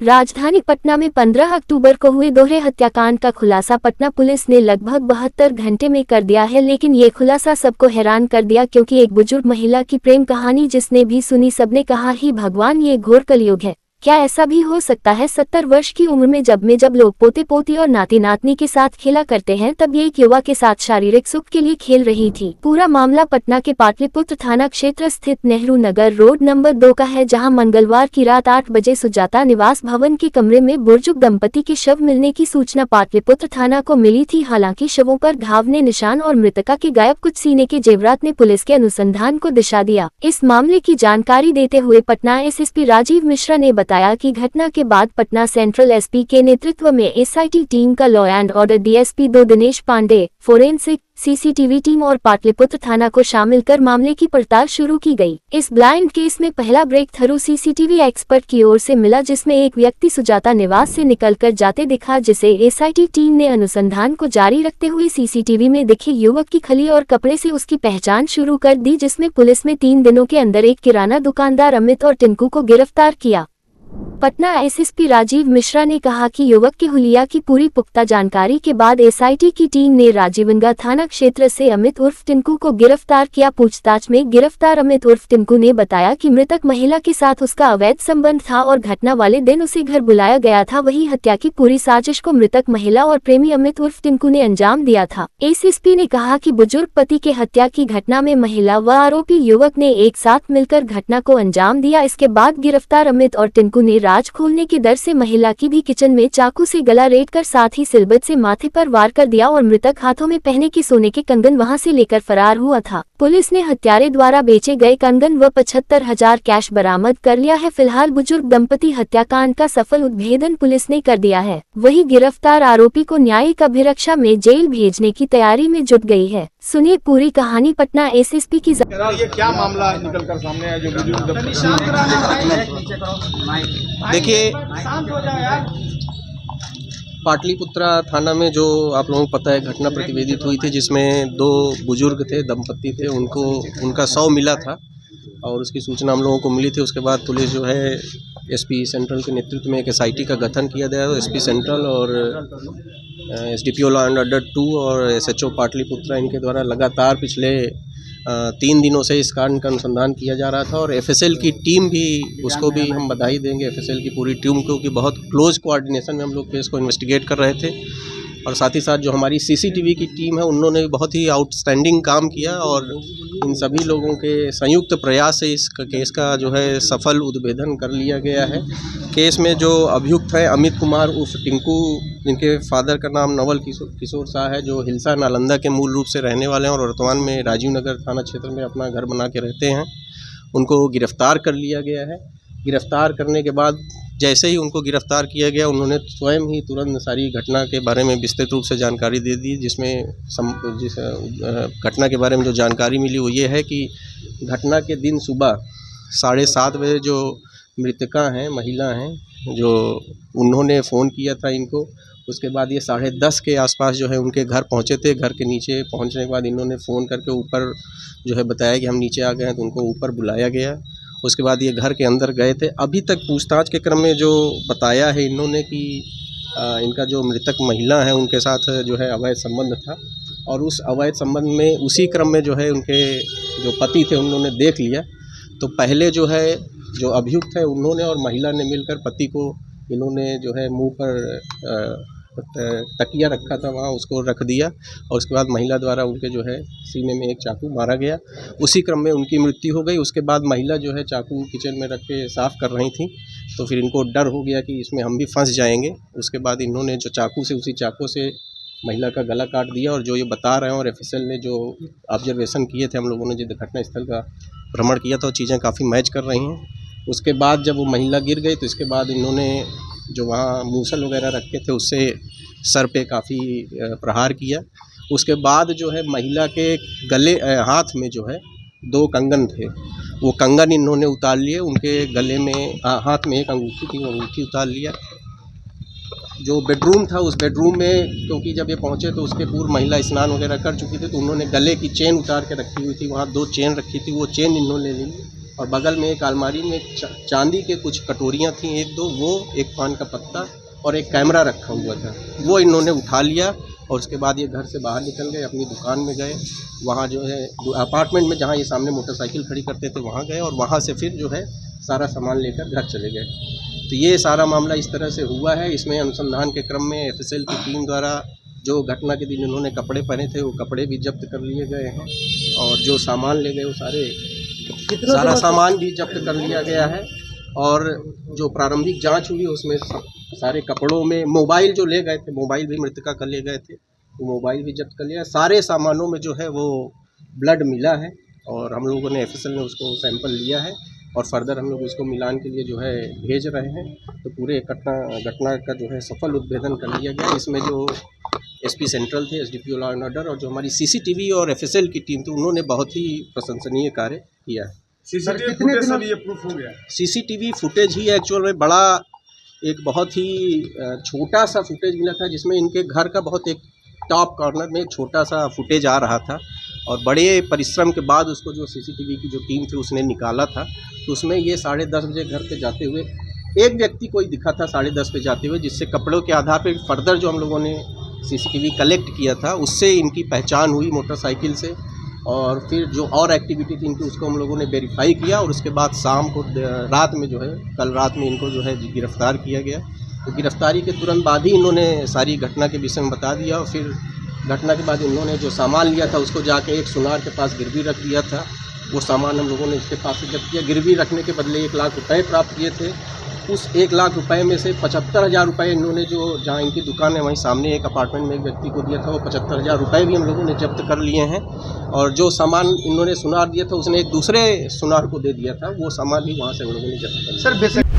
राजधानी पटना में 15 अक्टूबर को हुए दोहरे हत्याकांड का खुलासा पटना पुलिस ने लगभग 72 घंटे में कर दिया है। लेकिन ये खुलासा सबको हैरान कर दिया, क्योंकि एक बुजुर्ग महिला की प्रेम कहानी जिसने भी सुनी सबने कहा ही भगवान, ये घोर कलयुग है। क्या ऐसा भी हो सकता है? 70 वर्ष की उम्र में जब लोग पोते पोती और नाती नातनी के साथ खेला करते हैं, तब ये एक युवा के साथ शारीरिक सुख के लिए खेल रही थी। पूरा मामला पटना के पाटलिपुत्र थाना क्षेत्र स्थित नेहरू नगर रोड नंबर 2 का है, जहां मंगलवार की रात 8 बजे सुजाता निवास भवन के कमरे में बुजुर्ग दंपति के शव मिलने की सूचना पाटलिपुत्र थाना को मिली थी। हालांकि शवों पर घावने निशान और मृतका के गायब कुछ सीने के जेवरात ने पुलिस के अनुसंधान को दिशा दिया। इस मामले की जानकारी देते हुए पटना एसएसपी राजीव मिश्रा ने बताया कि घटना के बाद पटना सेंट्रल एसपी के नेतृत्व में एसआईटी टीम का law and order DSP 2 Dinesh Pandey, forensic, CCTV team और पाटलिपुत्र थाना को शामिल कर मामले की पड़ताल शुरू की गई। इस ब्लाइंड केस में पहला ब्रेक थ्रू सीसीटीवी एक्सपर्ट की ओर से मिला, जिसमें एक व्यक्ति सुजाता निवास से निकलकर जाते दिखा, जिसे एसआईटी टीम ने अनुसंधान को जारी रखते हुए सीसीटीवी में दिखे युवक की खली और कपड़े से उसकी पहचान शुरू कर दी, जिसमें पुलिस ने 3 दिनों के अंदर एक किराना दुकानदार अमित और टिंकू को गिरफ्तार किया। पटना एसएसपी राजीव मिश्रा ने कहा कि युवक के हुलिया की पूरी पुख्ता जानकारी के बाद एसआईटी की टीम ने राजीवनगर थाना क्षेत्र से अमित उर्फ टिंकू को गिरफ्तार किया। पूछताछ में गिरफ्तार अमित उर्फ टिंकू ने बताया कि मृतक महिला के साथ उसका अवैध संबंध था और घटना वाले दिन उसे घर बुलाया गया था। वहीं हत्या की पूरी साजिश को मृतक महिला और प्रेमी अमित उर्फ टिंकू ने अंजाम दिया था। एसएसपी ने कहा कि बुजुर्ग पति के हत्या की घटना में महिला व आरोपी युवक ने एक साथ मिलकर घटना को अंजाम दिया। इसके बाद गिरफ्तार अमित और टिंकू ने राज खोलने के डर से महिला की भी किचन में चाकू से गला रेत कर साथ ही सिलबट से माथे पर वार कर दिया और मृतक हाथों में पहने के सोने के कंगन वहां से लेकर फरार हुआ था। पुलिस ने हत्यारे द्वारा बेचे गए कंगन व 75,000 कैश बरामद कर लिया है। फिलहाल बुजुर्ग दंपति हत्याकांड का सफल उद्भेदन पुलिस ने कर दिया है। वहीं गिरफ्तार आरोपी को न्यायिक अभिरक्षा में जेल भेजने की तैयारी में जुट गई है। सुनिए पूरी कहानी पटना एसएसपी की। ये क्या मामला निकल कर सामने है जो बुजुर्ग देखिए, पाटलिपुत्रा थाना में जो आप लोगों को पता है घटना प्रतिवेदित हुई थी, जिसमें 2 बुजुर्ग थे, दंपति थे, उनका शव मिला था और उसकी सूचना हम लोगों को मिली थी। उसके बाद पुलिस जो है एसपी सेंट्रल के नेतृत्व में एक एसआईटी का गठन किया गया है। एसपी सेंट्रल और एसडीपीओ लॉ एंड ऑर्डर 2 और एसएचओ पाटलिपुत्रा, इनके द्वारा लगातार पिछले 3 दिनों से इस कांड का अनुसंधान किया जा रहा था। और एफएसएल की टीम भी, उसको भी हम बधाई देंगे, एफएसएल की पूरी टीम को, कि बहुत क्लोज कोऑर्डिनेशन में हम लोग केस को इन्वेस्टिगेट कर रहे थे। और साथ ही साथ जो हमारी सीसीटीवी की टीम है, उन्होंने भी बहुत ही आउटस्टैंडिंग काम किया और इन सभी लोगों के संयुक्त प्रयास से इस केस का जो है सफल उद्भेदन कर लिया गया है। केस में जो अभियुक्त है अमित कुमार उर्फ टिंकू, जिनके फादर का नाम नवल किशोर शाह है, जो हिलसा नालंदा के मूल रूप से रहने वाले हैं और वर्तमान में राजीव नगर थाना क्षेत्र में अपना घर बना के रहते हैं, उनको गिरफ्तार कर लिया गया है। गिरफ्तार करने के बाद जैसे ही उनको गिरफ्तार किया गया, उन्होंने स्वयं ही तुरंत सारी घटना के बारे में विस्तृत रूप से जानकारी दे दी। जिस घटना के बारे में जो जानकारी मिली वो ये है कि घटना के दिन सुबह 7:30 बजे जो मृतका हैं, महिला हैं, जो उन्होंने फ़ोन किया था इनको, उसके बाद ये 10:30 के आसपास जो है उनके घर पहुँचे थे। घर के नीचे पहुँचने के बाद इन्होंने फ़ोन करके ऊपर जो है बताया कि हम नीचे आ गए हैं, तो उनको ऊपर बुलाया गया। उसके बाद ये घर के अंदर गए थे। अभी तक पूछताछ के क्रम में जो बताया है इन्होंने कि इनका जो मृतक महिला है उनके साथ जो है अवैध संबंध था और उस अवैध संबंध में उसी क्रम में जो है उनके जो पति थे उन्होंने देख लिया। तो पहले जो है जो अभियुक्त है उन्होंने और महिला ने मिलकर पति को, इन्होंने जो है मुंह पर तकिया रखा था, वहाँ उसको रख दिया और उसके बाद महिला द्वारा उनके जो है सीने में एक चाकू मारा गया। उसी क्रम में उनकी मृत्यु हो गई। उसके बाद महिला जो है चाकू किचन में रख के साफ़ कर रही थी, तो फिर इनको डर हो गया कि इसमें हम भी फंस जाएंगे। उसके बाद इन्होंने जो चाकू से, उसी चाकू से महिला का गला काट दिया। और जो ये बता रहे हैं और एफएसएल ने जो ऑब्जर्वेशन किए थे, हम लोगों ने जो घटना स्थल का भ्रमण किया था, वो चीज़ें काफ़ी मैच कर रही हैं। उसके बाद जब वो महिला गिर गई तो इसके बाद इन्होंने जो वहाँ मूसल वगैरह रखे थे उससे सर पे काफ़ी प्रहार किया। उसके बाद जो है महिला के गले, हाथ में जो है 2 कंगन थे, वो कंगन इन्होंने उतार लिए। उनके गले में, हाथ में एक अंगूठी थी, वो अंगूठी उतार लिया। जो बेडरूम था, उस बेडरूम में क्योंकि जब ये पहुँचे तो उसके पूर्व महिला स्नान वगैरह कर चुकी थी, तो उन्होंने गले की चेन उतार के रखी हुई थी, वहाँ 2 चेन रखी थी, वो चेन इन्होंने ली और बगल में एक अलमारी में चांदी के कुछ कटोरियाँ थी, एक दो, वो एक पान का पत्ता और एक कैमरा रखा हुआ था, वो इन्होंने उठा लिया। और उसके बाद ये घर से बाहर निकल गए, अपनी दुकान में गए, वहाँ जो है अपार्टमेंट में जहाँ ये सामने मोटरसाइकिल खड़ी करते थे वहाँ गए, और वहाँ से फिर जो है सारा सामान लेकर घर चले गए। तो ये सारा मामला इस तरह से हुआ है। इसमें अनुसंधान के क्रम में एफएसएल की टीम द्वारा जो घटना के दिन इन्होंने कपड़े पहने थे वो कपड़े भी जब्त कर लिए गए हैं, और जो सामान ले गए वो सारा सामान भी जब्त कर लिया गया है। और जो प्रारंभिक जांच हुई उसमें सारे कपड़ों में मोबाइल जो ले गए थे, मोबाइल भी मृतका का ले गए थे, वो मोबाइल भी जब्त कर लिया। सारे सामानों में जो है वो ब्लड मिला है, और हम लोगों ने एफएसएल ने उसको सैंपल लिया है, और फर्दर हम लोग इसको मिलान के लिए जो है भेज रहे हैं। तो पूरे घटना का जो है सफल उद्भेदन कर लिया गया। इसमें जो एसपी सेंट्रल थे, एसडीपीओ लॉ एंड ऑर्डर, और जो हमारी सीसीटीवी और एफएसएल की टीम थी, उन्होंने बहुत ही प्रशंसनीय कार्य किया है। सीसीटीवी फुटेज से ये प्रूफ हो गया। सीसीटीवी फुटेज ही एक्चुअल में बड़ा एक बहुत ही छोटा सा फुटेज मिला था, जिसमें इनके घर का बहुत एक टॉप कॉर्नर में एक छोटा सा फुटेज आ रहा था, और बड़े परिश्रम के बाद उसको जो सीसीटीवी की जो टीम थी उसने निकाला था। तो उसमें ये 10:30 बजे घर पे जाते हुए एक व्यक्ति कोई दिखा था 10:30 पे जाते हुए, जिससे कपड़ों के आधार पर फर्दर जो हम लोगों ने सीसीटीवी कलेक्ट किया था उससे इनकी पहचान हुई मोटरसाइकिल से, और फिर जो और एक्टिविटी थी इनकी उसको हम लोगों ने वेरीफाई किया, और उसके बाद शाम को रात में जो है कल रात में इनको जो है गिरफ्तार किया गया। तो गिरफ्तारी के तुरंत बाद ही इन्होंने सारी घटना के विषय में बता दिया, और फिर घटना के बाद इन्होंने जो सामान लिया था उसको जाके एक सुनार के पास गिरवी रख दिया था। वो सामान हम लोगों ने इसके पास से जब्त किया। गिरवी रखने के बदले 1 लाख रुपये प्राप्त किए थे। उस 1 लाख रुपए में से 75,000 रुपये इन्होंने जो जहाँ इनकी दुकान है वहीं सामने एक अपार्टमेंट में एक व्यक्ति को दिया था, वो 75,000 रुपये भी हम लोगों ने जब्त कर लिए हैं। और जो सामान इन्होंने सुनार दिया था उसने एक दूसरे सुनार को दे दिया था, वो सामान भी वहाँ से हम लोगों ने जब्त कर लिया। Sir basic